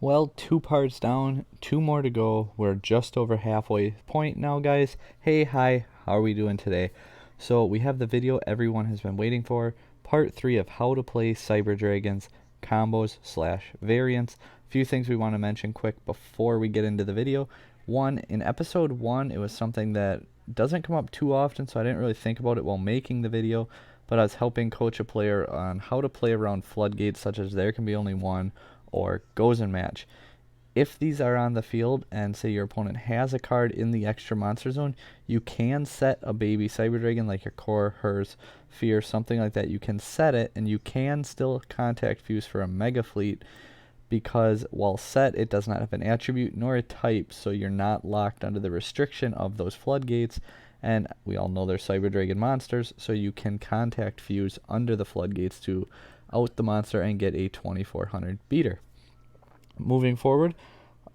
Well, two parts down, two more to go. We're just over halfway point now, guys. Hey, hi, how are we doing today? So we have the video everyone has been waiting for, part 3 of how to play Cyber Dragons combos slash variants. A few things we want to mention quick before we get into the video. One, in episode 1, it was something that doesn't come up too often, so I didn't really think about it while making the video, but I was helping coach a player on how to play around floodgates, such as there can be only one, or goes and match. If these are on the field and say your opponent has a card in the extra monster zone, you can set a baby Cyber Dragon like your core, hers, fear, something like that. You can set it and you can still contact fuse for a mega fleet, because while set it does not have an attribute nor a type, so you're not locked under the restriction of those floodgates. And we all know they're Cyber Dragon monsters, so you can contact fuse under the floodgates to out the monster and get a 2400 beater. Moving forward,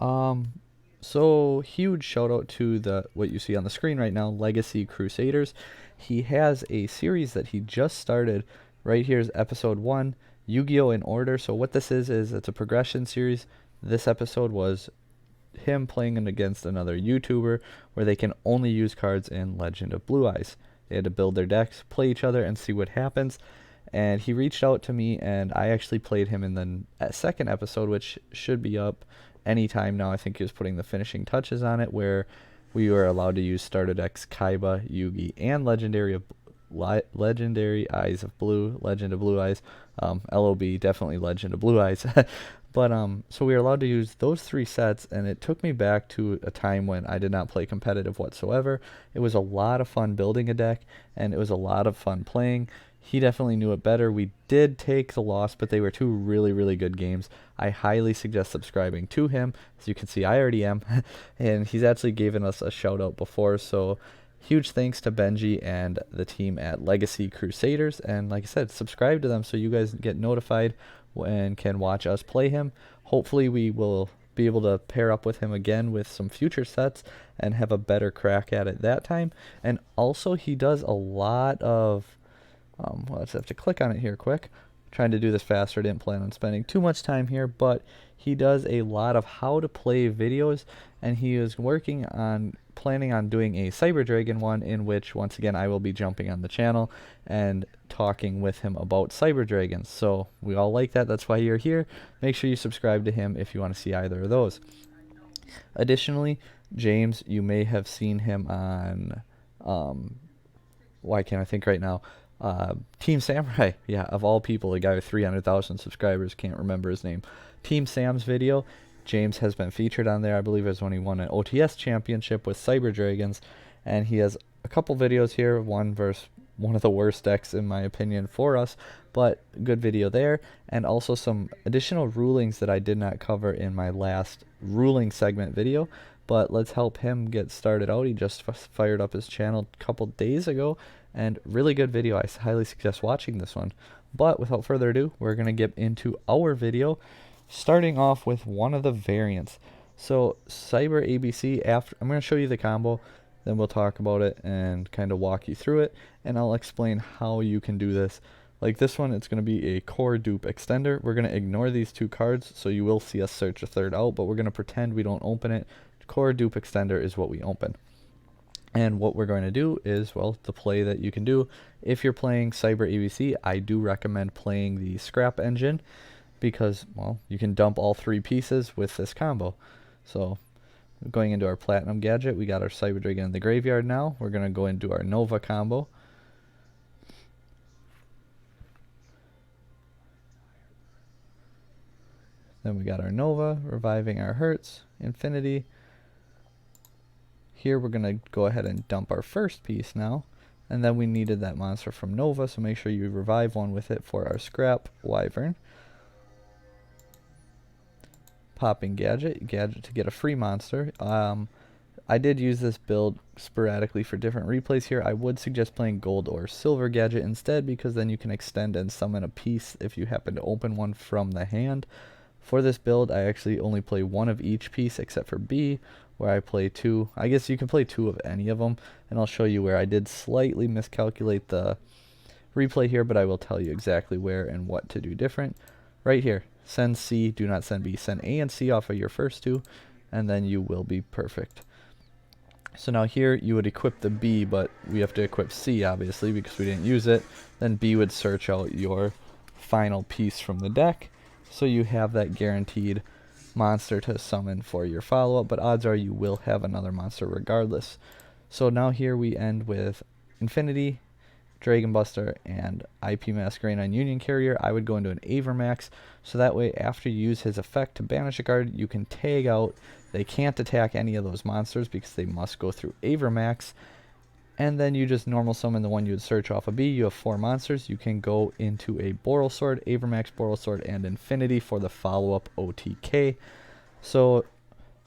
so huge shout out to the what you see on the screen right now, Legacy Crusaders. He has a series that he just started. Right here is episode 1, Yu-Gi-Oh! In Order. So what this is it's a progression series. This episode was him playing against another YouTuber where they can only use cards in Legend of Blue Eyes. They had to build their decks, play each other, and see what happens. And he reached out to me, and I actually played him in the second episode, which should be up anytime now. I think he was putting the finishing touches on it, where we were allowed to use starter decks Kaiba, Yugi, and Legendary Eyes of Blue, Legend of Blue Eyes, LOB, definitely Legend of Blue Eyes. But so we were allowed to use those 3 sets, and it took me back to a time when I did not play competitive whatsoever. It was a lot of fun building a deck, and it was a lot of fun playing. He definitely knew it better. We did take the loss, but they were 2 really, really good games. I highly suggest subscribing to him. As you can see, I already am. And he's actually given us a shout out before. So huge thanks to Benji and the team at Legacy Crusaders. And like I said, subscribe to them so you guys get notified and can watch us play him. Hopefully we will be able to pair up with him again with some future sets and have a better crack at it that time. And also he does a lot of... well, let's have to click on it here quick. Trying to do this faster. Didn't plan on spending too much time here, but he does a lot of how to play videos, and he is planning on doing a Cyber Dragon one, in which once again I will be jumping on the channel and talking with him about Cyber Dragons. So we all like that. That's why you're here. Make sure you subscribe to him if you want to see either of those. Additionally, James, you may have seen him on why can't I think right now? Team Samurai, yeah, of all people, a guy with 300,000 subscribers, can't remember his name. Team Sam's video, James has been featured on there. I believe it was when he won an OTS championship with Cyber Dragons, and he has a couple videos here, one versus one of the worst decks in my opinion for us, but good video there, and also some additional rulings that I did not cover in my last ruling segment video. But let's help him get started out. He just fired up his channel a couple days ago, and really good video. I highly suggest watching this one. But without further ado, we're going to get into our video, starting off with one of the variants. So Cyber ABC, after I'm going to show you the combo, then we'll talk about it and kind of walk you through it, and I'll explain how you can do this. Like this one, it's going to be a core dupe extender. We're going to ignore these 2 cards, so you will see us search a third out, but we're going to pretend we don't open it. Core dupe extender is what we open. And what we're going to do is, well, the play that you can do if you're playing Cyber ABC, I do recommend playing the scrap engine, because, well, you can dump all 3 pieces with this combo. So going into our platinum gadget, we got our Cyber Dragon in the graveyard now. We're going to go into our Nova combo. Then we got our Nova, reviving our Hertz, Infinity. Here we're going to go ahead and dump our first piece now, and then we needed that monster from Nova, so make sure you revive one with it for our scrap Wyvern. Popping gadget to get a free monster. I did use this build sporadically for different replays here. I would suggest playing gold or silver gadget instead, because then you can extend and summon a piece if you happen to open one from the hand. For this build, I actually only play 1 of each piece except for B, where I play 2. I guess you can play 2 of any of them, and I'll show you where I did slightly miscalculate the replay here, but I will tell you exactly where and what to do different. Right here, Send C, do not send B. Send A and C off of your first two, and then you will be perfect. So now here you would equip the B, but we have to equip C obviously because we didn't use it. Then B would search out your final piece from the deck, so you have that guaranteed monster to summon for your follow-up, but odds are you will have another monster regardless. So now here we end with Infinity, Dragon Buster, and IP Masquerade on Union Carrier. I would go into an Avermax, so that way after you use his effect to banish a card, you can tag out. They can't attack any of those monsters because they must go through Avermax. And then you just normal summon the one you would search off a B. You have 4 monsters. You can go into a Boral Sword, Avermax, Boral Sword, and Infinity for the follow-up OTK. So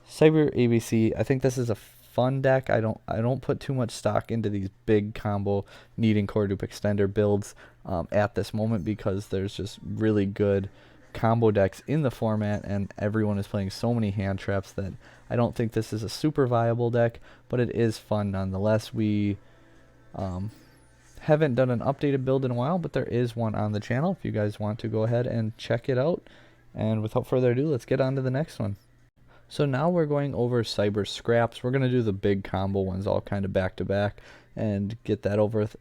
Cyber ABC, I think this is a fun deck. I don't put too much stock into these big combo needing core dupe extender builds at this moment because there's just really good combo decks in the format and everyone is playing so many hand traps that I don't think this is a super viable deck, but it is fun nonetheless. We haven't done an updated build in a while, but there is one on the channel if you guys want to go ahead and check it out. And without further ado, let's get on to the next one. So now we're going over Cyber Scraps. We're going to do the big combo ones all kind of back to back and get that over with.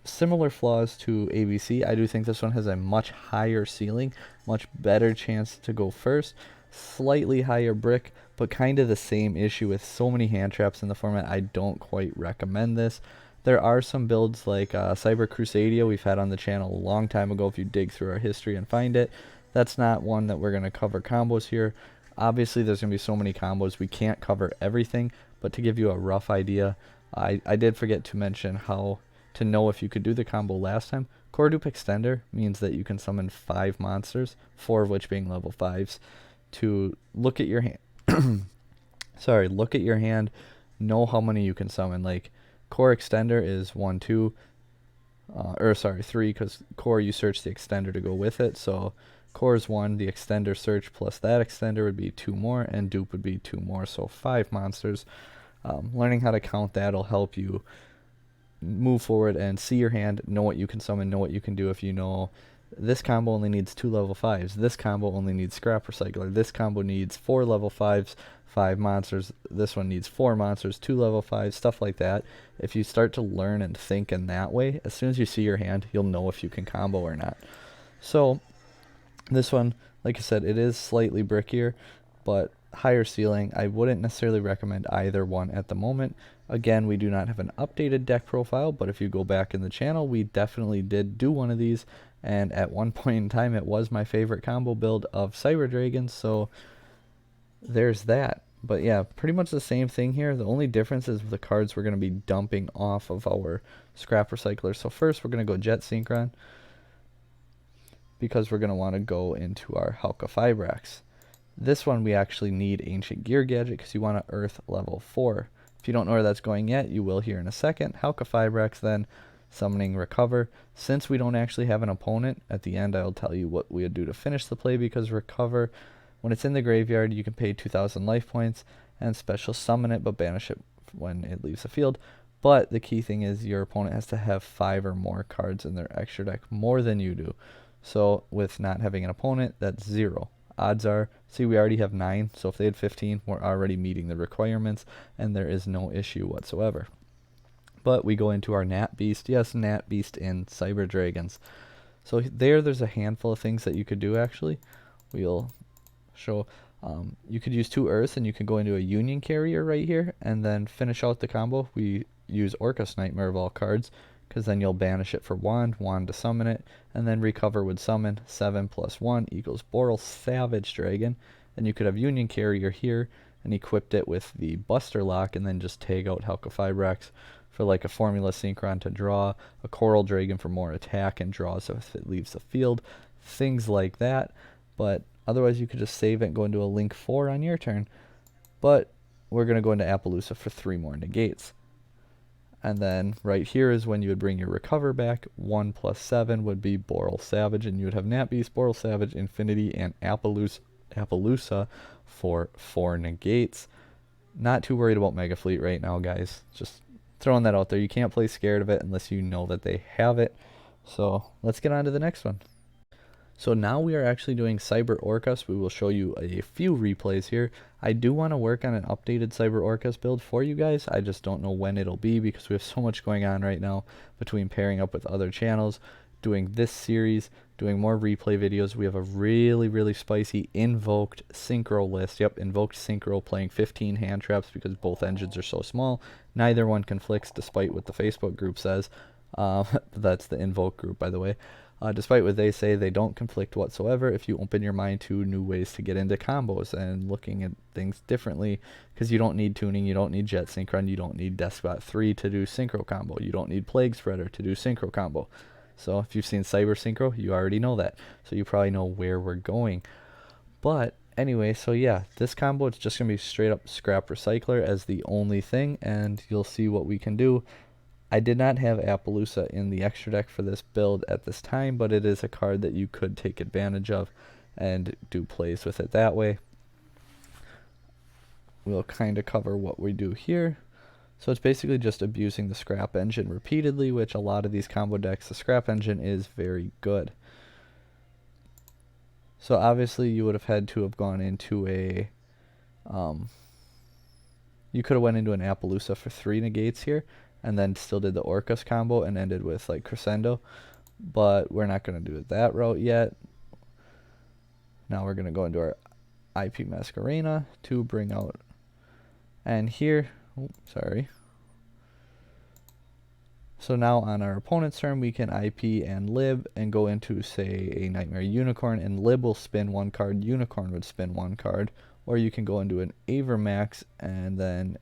Similar flaws to ABC. I do think this one has a much higher ceiling, much better chance to go first, slightly higher brick, but kind of the same issue with so many hand traps in the format. I don't quite recommend this. There are some builds like Cyber Crusadia we've had on the channel a long time ago if you dig through our history and find it. That's not one that we're going to cover combos here. Obviously there's going to be so many combos we can't cover everything, but to give you a rough idea, I did forget to mention how to know if you could do the combo last time. Core Dupe Extender means that you can summon 5 monsters, 4 of which being level 5s, to look at your hand. Sorry, look at your hand, know how many you can summon. Like Core Extender is 1, 2, 3, because Core you search the extender to go with it. So Core is 1, the extender search plus that extender would be 2 more, and dupe would be 2 more, so 5 monsters. Learning how to count that will help you move forward and see your hand, know what you can summon, know what you can do. If you know this combo only needs 2 level 5s, this combo only needs Scrap Recycler, this combo needs 4 level 5s, 5 monsters, this one needs 4 monsters, 2 level 5s, stuff like that. If you start to learn and think in that way, as soon as you see your hand, you'll know if you can combo or not. So this one, like I said, it is slightly brickier, but higher ceiling. I wouldn't necessarily recommend either one at the moment. Again, we do not have an updated deck profile, but if you go back in the channel, we definitely did do one of these, and at one point in time, it was my favorite combo build of Cyber Dragons, so there's that. But yeah, pretty much the same thing here. The only difference is the cards we're going to be dumping off of our Scrap Recycler. So first, we're going to go Jet Synchron, because we're going to want to go into our Halka Fibrax. This one we actually need Ancient Gear Gadget because you want to Earth level 4. If you don't know where that's going yet, you will here in a second. Halka Fibrax then, summoning Recover. Since we don't actually have an opponent, at the end I'll tell you what we would do to finish the play, because Recover, when it's in the graveyard, you can pay 2,000 life points and special summon it, but banish it when it leaves the field. But the key thing is your opponent has to have 5 or more cards in their extra deck, more than you do. So with not having an opponent, that's 0. Odds are, see, we already have 9, so if they had 15, we're already meeting the requirements, and there is no issue whatsoever. But we go into our Nat Beast. Yes, Nat Beast in Cyber Dragons. So there's a handful of things that you could do, actually. We'll show. You could use 2 Earths, and you could go into a Union Carrier right here, and then finish out the combo. We use Orcust Nightmare of all cards, because then you'll banish it for Wand to summon it, and then Recover would summon 7 plus 1 equals Boral Savage Dragon. And you could have Union Carrier here, and equipped it with the Buster Lock, and then just tag out Halka Fibrax for like a Formula Synchron to draw, a Coral Dragon for more attack and draws if it leaves the field, things like that. But otherwise you could just save it and go into a Link 4 on your turn. But we're going to go into Appaloosa for 3 more negates. And then right here is when you would bring your Recover back. 1 plus 7 would be Boral Savage, and you would have Nat Beast, Boral Savage, Infinity, and Appaloosa for 4 negates. Not too worried about Mega Fleet right now, guys. Just throwing that out there. You can't play scared of it unless you know that they have it. So let's get on to the next one. So now we are actually doing Cyber Orcust. We will show you a few replays here. I do want to work on an updated Cyber Orcust build for you guys. I just don't know when it'll be because we have so much going on right now between pairing up with other channels, doing this series, doing more replay videos. We have a really spicy invoked Synchro list. Yep, invoked Synchro playing 15 hand traps because both engines are so small. Neither one conflicts despite what the Facebook group says. That's the invoke group, by the way. Despite what they say, they don't conflict whatsoever if you open your mind to new ways to get into combos and looking at things differently, because you don't need tuning, you don't need jet synchron, you don't need despot 3 to do synchro combo, you don't need plague spreader to do synchro combo. So if you've seen cyber synchro, you already know that, so you probably know where we're going. But anyway, so yeah, this combo, it's just gonna be straight up scrap recycler as the only thing, and you'll see what we can do. I did not have Appaloosa in the extra deck for this build at this time, but it is a card that you could take advantage of and do plays with it that way. We'll kind of cover what we do here. So it's basically just abusing the scrap engine repeatedly, which a lot of these combo decks, the scrap engine is very good. So obviously you would have had to have gone into a, you could have went into an Appaloosa for 3 negates here, and then still did the Orcust combo and ended with like Crescendo, but we're not going to do it that route yet. Now we're going to go into our IP Masquerena to bring out, and here, sorry. So now on our opponent's turn, we can IP and Lib and go into, say, a Nightmare Unicorn, and Lib will spin 1 card, Unicorn would spin 1 card, or you can go into an Avermax and then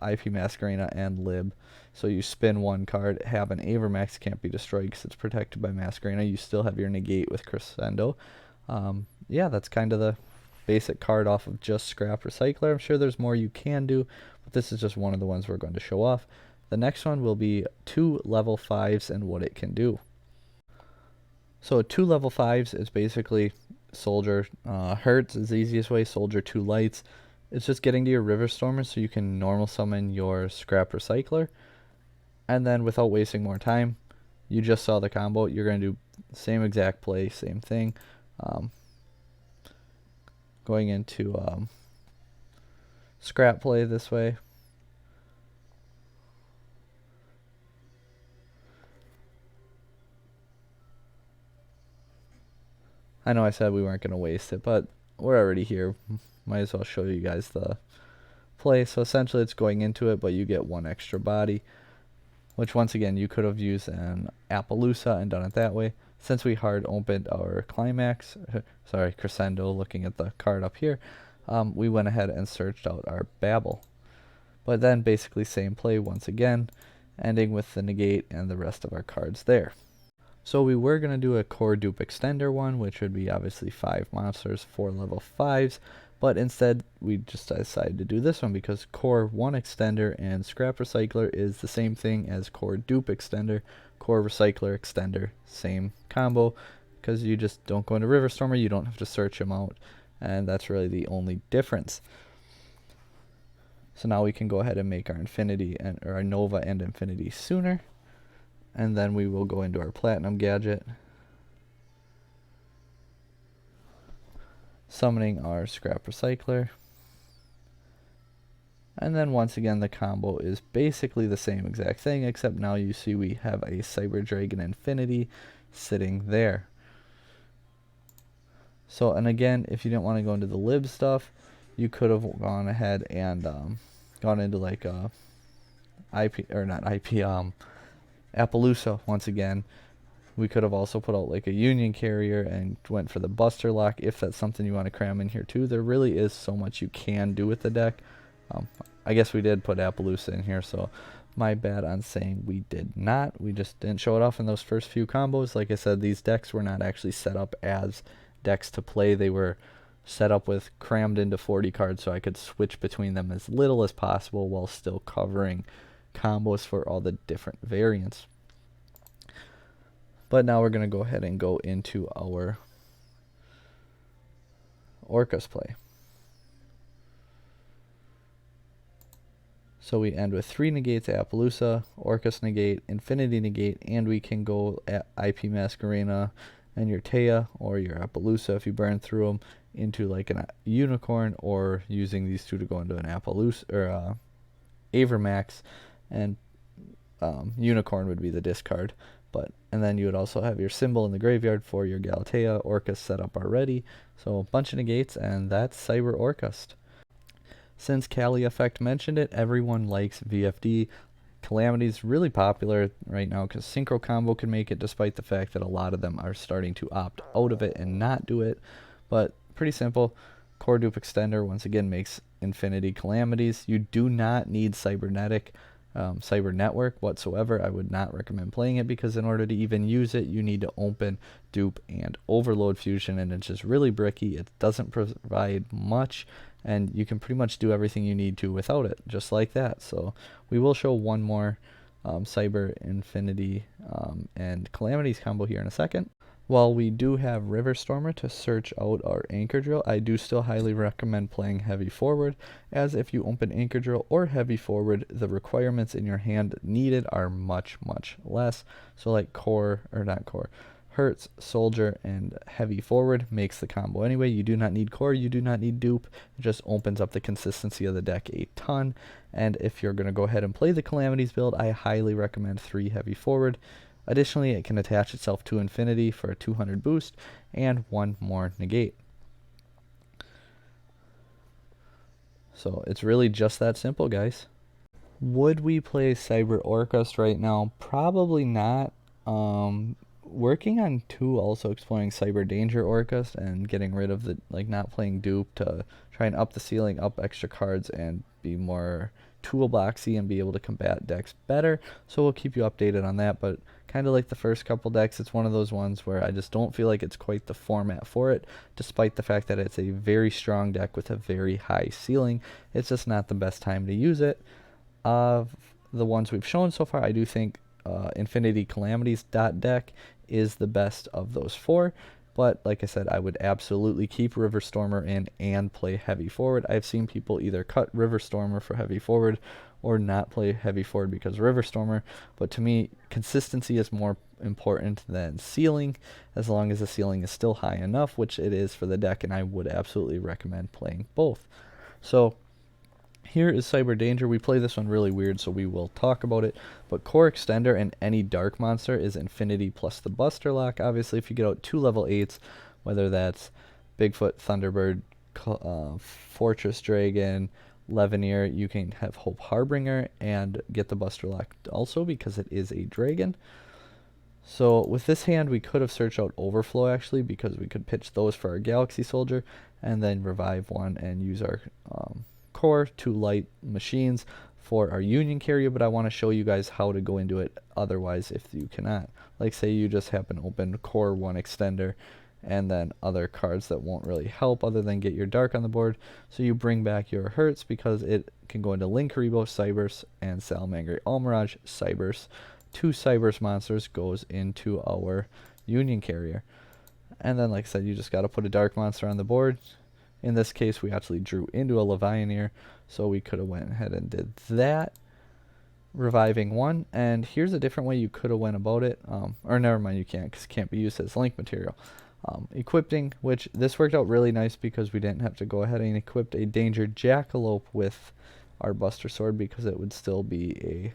IP Masquerena and Lib. So you spin 1 card, have an Avermax, can't be destroyed because it's protected by Masquerena. You still have your negate with Crescendo. Yeah, that's kind of the basic card off of just Scrap Recycler. I'm sure there's more you can do, but this is just one of the ones we're going to show off. The next one will be 2 level 5s and what it can do. So 2 level 5s is basically Soldier Hurts is the easiest way, Soldier 2 lights. It's just getting to your River Stormer so you can normal summon your Scrap Recycler. And then without wasting more time, you just saw the combo, you're going to do the same exact play, same thing. Going into scrap play this way. I know I said we weren't going to waste it, but we're already here. Might as well show you guys the play. So essentially it's going into it, but you get 1 extra body, which once again you could have used an Appaloosa and done it that way. Since we hard opened our Climax, sorry, Crescendo, looking at the card up here, we went ahead and searched out our Babel. But then basically same play once again, ending with the negate and the rest of our cards there. So we were going to do a core dupe extender one, which would be obviously 5 monsters, 4 level 5s, but instead we just decided to do this one because core 1 extender and scrap recycler is the same thing as core dupe extender, core recycler extender, same combo, because you just don't go into River Stormer, you don't have to search them out, and that's really the only difference. So now we can go ahead and make our Infinity and or our Nova and Infinity sooner. And then we will go into our Platinum gadget, summoning our Scrap Recycler. And then once again the combo is basically the same exact thing, except now you see we have a Cyber Dragon Infinity sitting there. So, and again, if you didn't want to go into the Lib stuff, you could have gone ahead and gone into like IP, or not IP, Appaloosa once again. We could have also put out like a Union Carrier and went for the Buster Lock if that's something you want to cram in here too. There really is so much you can do with the deck. I guess we did put Appaloosa in here, so my bad on saying we did not. We just didn't show it off in those first few combos. Like I said, these decks were not actually set up as decks to play. They were set up with crammed into 40 cards so I could switch between them as little as possible while still covering combos for all the different variants. But now we're going to go ahead and go into our Orcust play. So we end with 3 negates, Appaloosa, Orcust negate, Infinity negate, and we can go at IP Masquerena and your Taya or your Appaloosa if you burn through them into like a unicorn, or using these two to go into an Appaloosa or Avermax, and unicorn would be the discard. And then you would also have your symbol in the graveyard for your Galatea. Orcust set up already. So a bunch of negates, and that's Cyber Orcust. Since Cali Effect mentioned it, everyone likes VFD. Calamities really popular right now because Synchro combo can make it, despite the fact that a lot of them are starting to opt out of it and not do it. But pretty simple. Core Dupe Extender once again makes Infinity Calamities. You do not need Cyber Network whatsoever. I would not recommend playing it, because in order to even use it, you need to open, dupe, and overload fusion, and it's just really bricky. It doesn't provide much, and you can pretty much do everything you need to without it, just like that. So we will show one more Cyber Infinity and Calamities combo here in a second. While we do have River Stormer to search out our Anchor Drill, I do still highly recommend playing Heavy Forward, as if you open Anchor Drill or Heavy Forward, the requirements in your hand needed are much, much less. So like Hertz, Soldier, and Heavy Forward makes the combo anyway. You do not need core, you do not need dupe. It just opens up the consistency of the deck a ton. And if you're going to go ahead and play the Calamities build, I highly recommend 3 Heavy Forward. Additionally, it can attach itself to Infinity for a 200 boost and 1 more negate. So it's really just that simple, guys. Would we play Cyber Orcust right now? Probably not. Working on 2, also exploring Cyber Danger Orcust and getting rid of the, not playing dupe to try and up the ceiling, up extra cards, and be more toolboxy and be able to combat decks better. So we'll keep you updated on that, but kind of like the first couple decks, it's one of those ones where I just don't feel like it's quite the format for it, despite the fact that it's a very strong deck with a very high ceiling. It's just not the best time to use it. Of the ones we've shown so far, I do think Infinity Calamities deck is the best of those 4. But like I said, I would absolutely keep River Stormer in and play Heavy Forward. I've seen people either cut River Stormer for Heavy Forward or not play Heavy Forward because River Stormer. But to me, consistency is more important than ceiling, as long as the ceiling is still high enough, which it is for the deck, and I would absolutely recommend playing both. So here is Cyber Danger. We play this one really weird, so we will talk about it. But Core Extender and any Dark Monster is Infinity plus the Buster Lock. Obviously, if you get out 2 level 8s, whether that's Bigfoot, Thunderbird, Fortress Dragon, Levineer, you can have Hope Harbinger and get the Buster Lock also, because it is a dragon. So with this hand, we could have searched out Overflow, actually, because we could pitch those for our Galaxy Soldier and then revive 1 and use our core 2 light machines for our Union Carrier. But I want to show you guys how to go into it otherwise if you cannot. Like, say you just happen to open core 1 extender and then other cards that won't really help other than get your dark on the board. So you bring back your Hertz because it can go into Linkaribo, Cybers, and Salamangreat Almirage, Cybers. 2 Cybers monsters goes into our Union Carrier. And then, like I said, you just got to put a dark monster on the board. In this case, we actually drew into a Levianeer, so we could have went ahead and did that, reviving 1. And here's a different way you could have went about it. Or never mind, you can't, because it can't be used as link material. Equipping, which this worked out really nice because we didn't have to go ahead and equip a Danger Jackalope with our Buster Sword, because it would still be a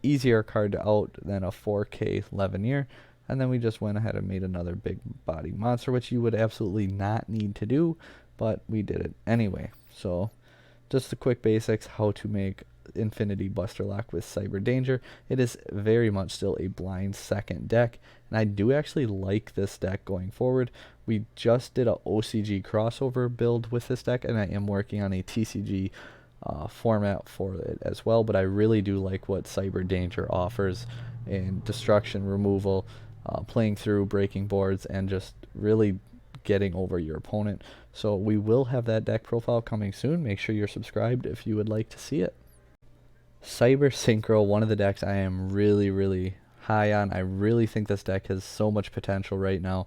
easier card to out than a 4K Levineer. And then we just went ahead and made another big body monster, which you would absolutely not need to do, but we did it anyway. So just the quick basics, how to make Infinity Buster Lock with Cyber Danger. It is very much still a blind second deck, and I do actually like this deck going forward. We just did a OCG crossover build with this deck, and I am working on a TCG format for it as well, but I really do like what Cyber Danger offers in destruction, removal, playing through, breaking boards, and just really getting over your opponent. So we will have that deck profile coming soon. Make sure you're subscribed if you would like to see it. Cyber Synchro, one of the decks I am really, really high on. I really think this deck has so much potential right now.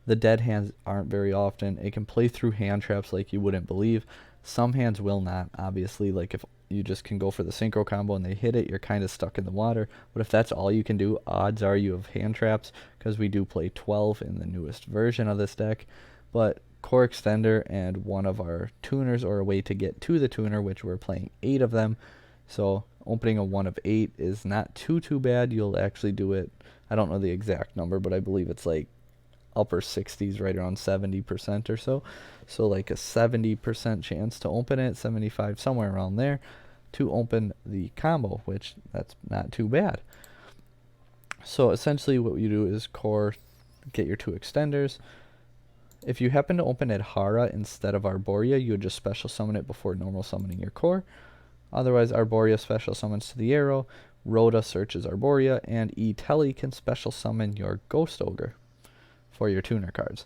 The dead hands aren't very often. It can play through hand traps like you wouldn't believe. Some hands will not, obviously. Like if you just can go for the synchro combo and they hit it, you're kind of stuck in the water. But if that's all you can do, odds are you have hand traps, because we do play 12 in the newest version of this deck. But core extender and one of our tuners, or a way to get to the tuner, which we're playing 8 of them. So opening a 1 of 8 is not too bad. You'll actually do it, I don't know the exact number, but I believe it's like upper 60s, right around 70% or so. So like a 70% chance to open it, 75, somewhere around there, to open the combo, which that's not too bad. So essentially what you do is core, get your 2 extenders. If you happen to open Adhara instead of Arborea, you would just special summon it before normal summoning your core. Otherwise, Arborea special summons to the arrow, Rhoda searches Arborea, and E-Telly can special summon your Ghost Ogre for your tuner cards.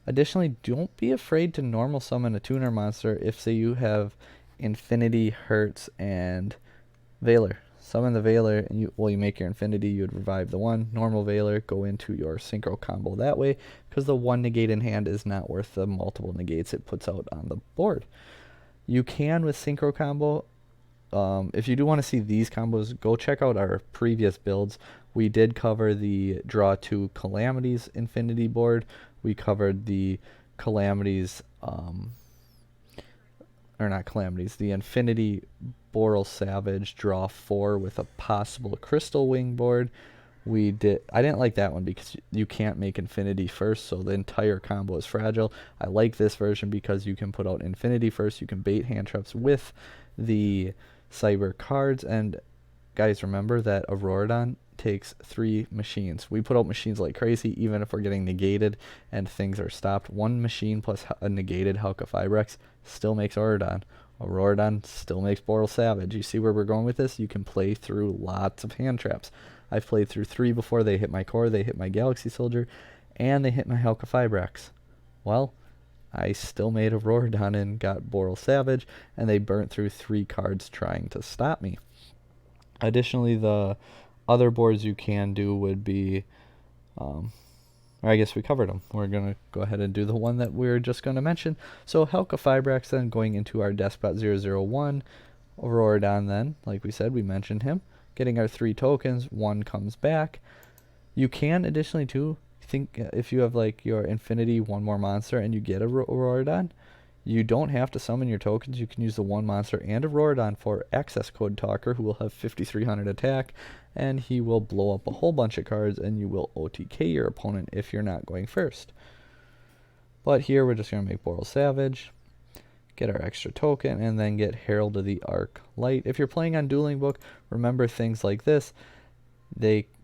Additionally, don't be afraid to normal summon a tuner monster if, say, you have Infinity, Hertz, and Veiler. Summon the Veiler, and you make your Infinity, you would revive the 1, normal Veiler, go into your Synchro combo that way, because the 1 negate in hand is not worth the multiple negates it puts out on the board. You can with Synchro combo. If you do want to see these combos, go check out our previous builds. We did cover the draw 2 Calamities Infinity board. We covered the Calamities, or not Calamities, the Infinity Boral Savage draw 4 with a possible Crystal Wing board. I didn't like that one because you can't make Infinity first, so the entire combo is fragile. I like this version because you can put out Infinity first, you can bait hand traps with the Cyber cards, and guys, remember that Auroradon takes 3 machines. We put out machines like crazy, even if we're getting negated and things are stopped. 1 machine plus a negated Helka Fibrex still makes Auroradon. Auroradon still makes Boral Savage. You see where we're going with this? You can play through lots of hand traps. I've played through 3 before. They hit my core, they hit my Galaxy Soldier, and they hit my Helka Fibrex. Well, I still made Auroradon and got Boral Savage, and they burnt through 3 cards trying to stop me. Additionally, the other boards you can do would be, or I guess we covered them. We're going to go ahead and do the one that we're just going to mention. So Helka Fibrex, then going into our Despot 001, Auroradon then, like we said, we mentioned him. Getting our 3 tokens, 1 comes back. You can additionally too, think if you have like your Infinity 1 more monster and you get a Auroradon, you don't have to summon your tokens. You can use the 1 monster and Auroradon for Access Code Talker, who will have 5300 attack, and he will blow up a whole bunch of cards, and you will OTK your opponent if you're not going first. But here we're just going to make Boral Savage, get our extra token, and then get Herald of the Arc Light. If you're playing on Dueling Book, remember things like this.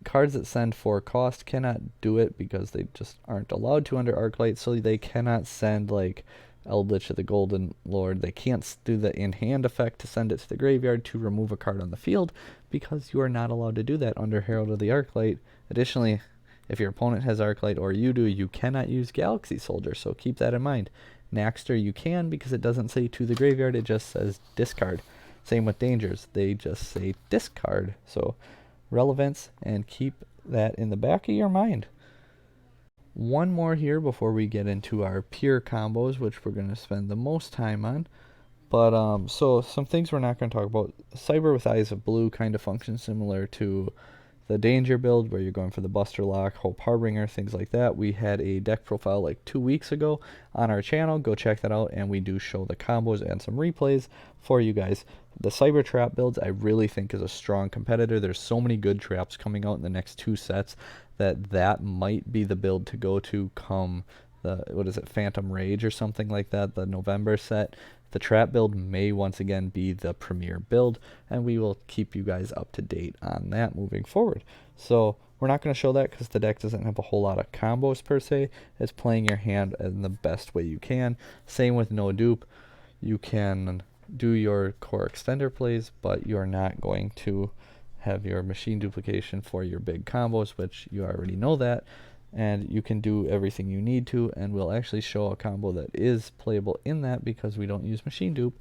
Cards that send 4 cost cannot do it because they just aren't allowed to under Arclight, so they cannot send like Eldritch of the Golden Lord. They can't do the in-hand effect to send it to the graveyard to remove a card on the field, because you are not allowed to do that under Herald of the Arclight. Additionally, if your opponent has Arclight or you do, you cannot use Galaxy Soldier, so keep that in mind. Naxter you can, because it doesn't say to the graveyard, it just says discard. Same with Dangers, they just say discard. So relevance, and keep that in the back of your mind. One more here before we get into our pure combos, which we're going to spend the most time on. But so some things we're not going to talk about. Cyber with Eyes of Blue kind of functions similar to the Danger build, where you're going for the Buster Lock, Hope Harbinger, things like that. We had a deck profile like 2 weeks ago on our channel. Go check that out, and we do show the combos and some replays for you guys. The Cyber Trap builds I really think is a strong competitor. There's so many good traps coming out in the next 2 sets that might be the build to go to come the, what is it, Phantom Rage or something like that, the November set. The trap build may once again be the premier build, and we will keep you guys up to date on that moving forward. So we're not going to show that because the deck doesn't have a whole lot of combos per se. It's playing your hand in the best way you can. Same with No Dupe. You can do your core extender plays, but you're not going to have your machine duplication for your big combos, which you already know that. And you can do everything you need to, and we'll actually show a combo that is playable in that because we don't use machine dupe.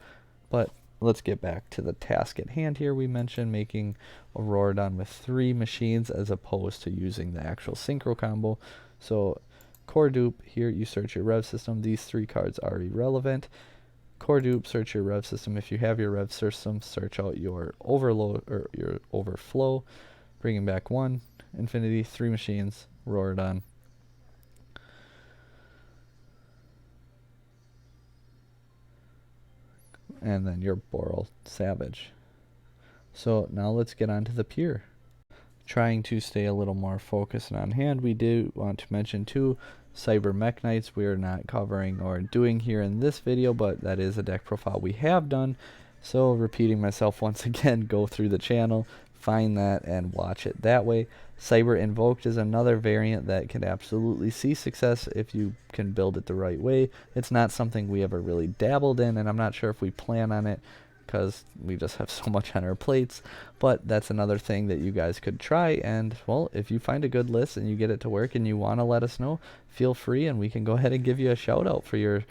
But let's get back to the task at hand here. We mentioned making Auroradon with 3 machines as opposed to using the actual Synchro combo. So core dupe, here you search your rev system. These 3 cards are irrelevant. core dupe, search your rev system. If you have your rev system, search out your overload or your overflow, bringing back 1, infinity, 3 machines, roar it on. And then your Boral Savage. So now let's get on to the pier. Trying to stay a little more focused and on hand, we do want to mention too, Cyber Mech Knights we are not covering or doing here in this video, but that is a deck profile we have done. So repeating myself once again, go through the channel, find that and watch it that way. Cyber Invoked is another variant that can absolutely see success if you can build it the right way. It's not something we ever really dabbled in, and I'm not sure if we plan on it because we just have so much on our plates, but that's another thing that you guys could try. And well, if you find a good list and you get it to work and you want to let us know, feel free and we can go ahead and give you a shout out for your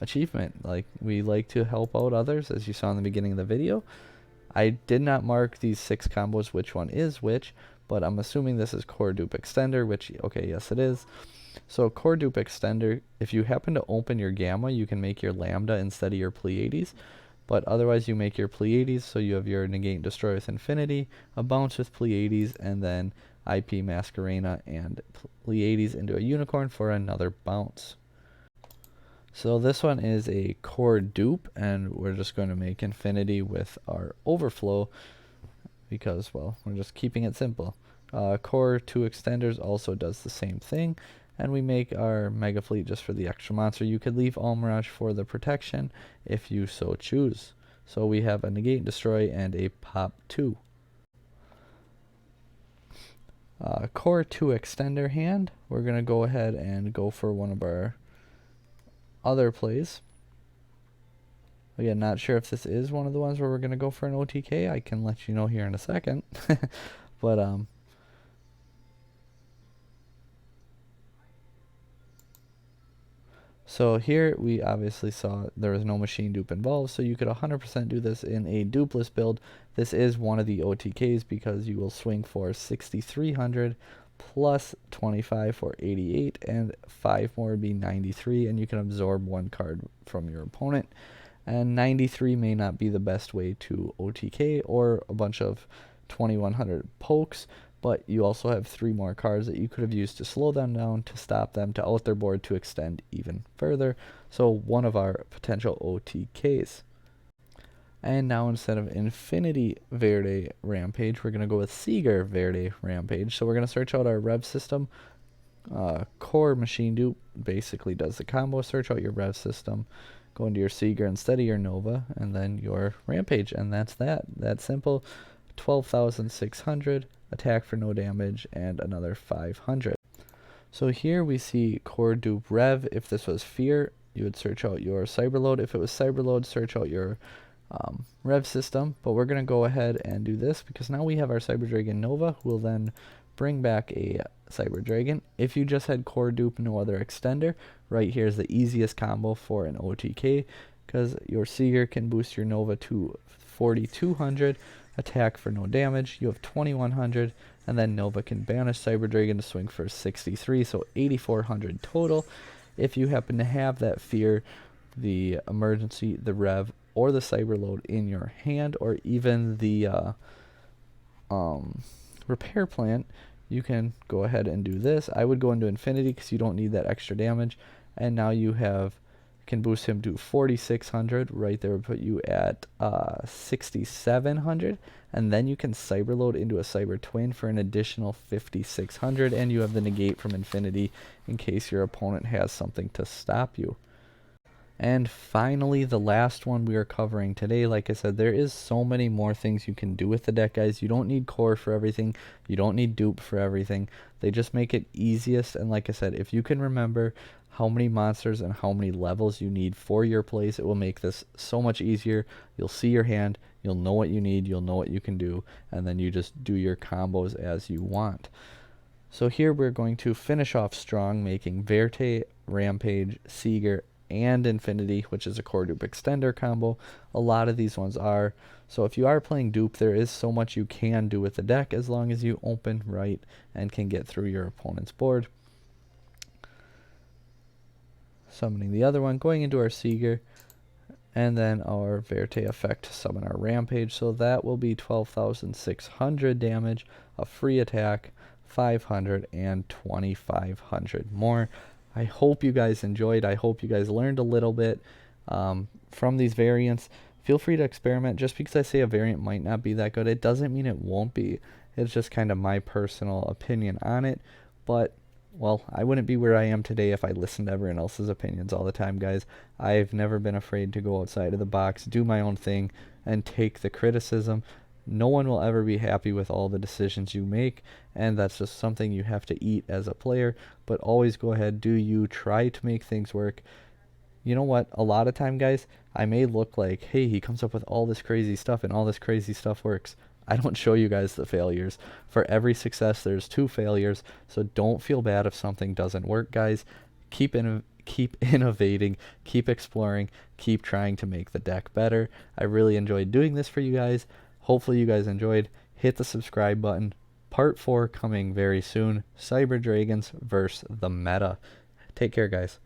achievement. Like, we like to help out others, as you saw in the beginning of the video. I did not mark these 6 combos which one is which, but I'm assuming this is Core Dupe Extender, which, okay, yes it is. So Core Dupe Extender, if you happen to open your Gamma, you can make your Lambda instead of your Pleiades. But otherwise you make your Pleiades, so you have your Negate Destroy with Infinity, a Bounce with Pleiades, and then IP Masquerena and Pleiades into a Unicorn for another Bounce. So this one is a Core Dupe, and we're just going to make Infinity with our Overflow because, well, we're just keeping it simple. Core 2 Extenders also does the same thing. And we make our Mega Fleet just for the extra monster. You could leave All Mirage for the protection if you so choose. So we have a Negate, Destroy, and a Pop 2. Core 2 Extender hand. We're going to go ahead and go for one of our other plays. Again, not sure if this is one of the ones where we're going to go for an OTK. I can let you know here in a second. But, so here we obviously saw there was no machine dupe involved, so you could 100% do this in a dupeless build. This is one of the OTKs because you will swing for 6,300 plus 25 for 88, and 5 more would be 93, and you can absorb 1 card from your opponent. And 93 may not be the best way to OTK or a bunch of 2100 pokes, but you also have 3 more cards that you could have used to slow them down, to stop them, to out their board, to extend even further. So one of our potential OTKs. And now instead of Infinity Verde Rampage, we're going to go with Seeger Verde Rampage. So we're going to search out our rev system. Core Machine Dupe basically does the combo. Search out your rev system, go into your Seeger instead of your Nova, and then your Rampage. And that's that. That's simple. 12,600. Attack for no damage, and another 500. So here we see Core Dupe Rev. If this was Fear, you would search out your Cyberload. If it was Cyberload, search out your Rev system. But we're going to go ahead and do this because now we have our Cyber Dragon Nova, who will then bring back a Cyber Dragon. If you just had Core Dupe, no other extender, right here is the easiest combo for an OTK because your Seeger can boost your Nova to 4,200. Attack for no damage, you have 2100, and then Nova can banish Cyber Dragon to swing for 63, so 8400 total. If you happen to have that Fear, the Emergency, the Rev, or the Cyberload in your hand, or even the Repair Plant, you can go ahead and do this. I would go into Infinity because you don't need that extra damage, and now you can boost him to 4,600. Right there would put you at 6,700, and then you can Cyberload into a Cyber Twin for an additional 5,600, and you have the Negate from Infinity in case your opponent has something to stop you. And finally, the last one we are covering today. Like I said, there is so many more things you can do with the deck, guys. You don't need core for everything. You don't need dupe for everything. They just make it easiest. And like I said, if you can remember how many monsters and how many levels you need for your plays, it will make this so much easier. You'll see your hand. You'll know what you need. You'll know what you can do. And then you just do your combos as you want. So here we're going to finish off strong, making Verte, Rampage, Seeger, and Infinity, which is a Core Dupe Extender combo. A lot of these ones are. So if you are playing dupe, there is so much you can do with the deck as long as you open right and can get through your opponent's board. Summoning the other one, going into our Seeger, and then our Verte effect to summon our Rampage. So that will be 12,600 damage, a free attack, 500, and 2,500 more. I hope you guys enjoyed. I hope you guys learned a little bit from these variants. Feel free to experiment. Just because I say a variant might not be that good, it doesn't mean it won't be. It's just kind of my personal opinion on it. But, well, I wouldn't be where I am today if I listened to everyone else's opinions all the time, guys. I've never been afraid to go outside of the box, do my own thing, and take the criticism. No one will ever be happy with all the decisions you make, and that's just something you have to eat as a player. But always go ahead, do you, try to make things work. You know what? A lot of time, guys, I may look like, hey, he comes up with all this crazy stuff and all this crazy stuff works. I don't show you guys the failures. For every success, there's 2 failures, so don't feel bad if something doesn't work, guys. Keep innovating, keep exploring, keep trying to make the deck better. I really enjoyed doing this for you guys. Hopefully you guys enjoyed. Hit the subscribe button. Part 4 coming very soon. Cyber Dragons versus the meta. Take care, guys.